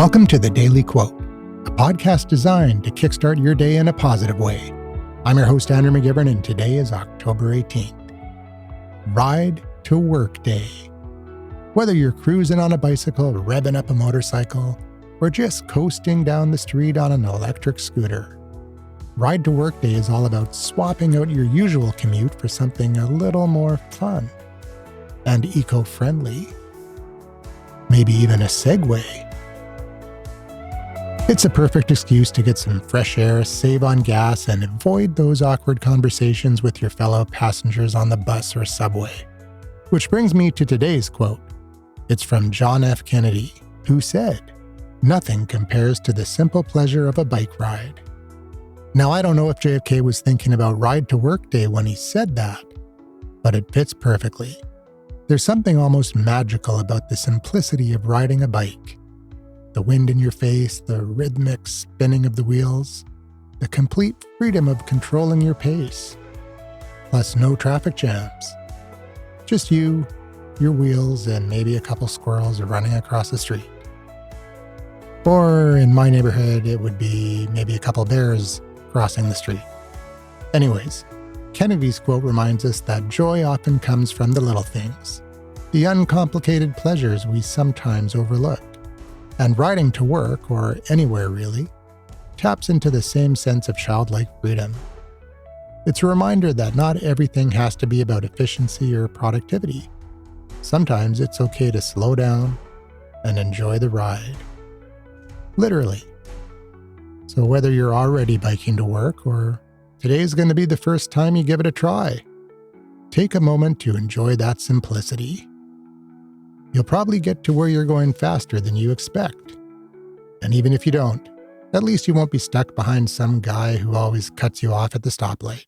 Welcome to the Daily Quote, a podcast designed to kickstart your day in a positive way. I'm your host, Andrew McGivern, and today is October 18th. Ride to Work Day. Whether you're cruising on a bicycle, revving up a motorcycle, or just coasting down the street on an electric scooter, Ride to Work Day is all about swapping out your usual commute for something a little more fun and eco-friendly. Maybe even a Segway. It's a perfect excuse to get some fresh air, save on gas, and avoid those awkward conversations with your fellow passengers on the bus or subway. Which brings me to today's quote. It's from John F. Kennedy, who said, "Nothing compares to the simple pleasure of a bike ride." Now, I don't know if JFK was thinking about Ride to Work Day when he said that, but it fits perfectly. There's something almost magical about the simplicity of riding a bike. The wind in your face, the rhythmic spinning of the wheels, the complete freedom of controlling your pace. Plus no traffic jams. Just you, your wheels, and maybe a couple squirrels running across the street. Or in my neighborhood, it would be maybe a couple bears crossing the street. Anyways, Kennedy's quote reminds us that joy often comes from the little things, the uncomplicated pleasures we sometimes overlook. And riding to work, or anywhere really, taps into the same sense of childlike freedom. It's a reminder that not everything has to be about efficiency or productivity. Sometimes it's okay to slow down and enjoy the ride. Literally. So whether you're already biking to work or today's going to be the first time you give it a try, take a moment to enjoy that simplicity. You'll probably get to where you're going faster than you expect. And even if you don't, at least you won't be stuck behind some guy who always cuts you off at the stoplight.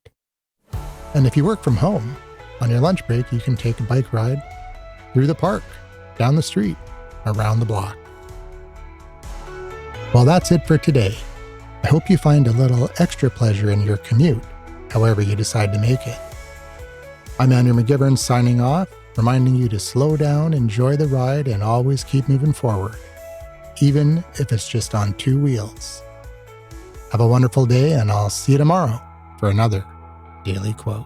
And if you work from home, on your lunch break, you can take a bike ride through the park, down the street, around the block. Well, that's it for today. I hope you find a little extra pleasure in your commute, however you decide to make it. I'm Andrew McGivern signing off, reminding you to slow down, enjoy the ride, and always keep moving forward, even if it's just on two wheels. Have a wonderful day, and I'll see you tomorrow for another Daily Quote.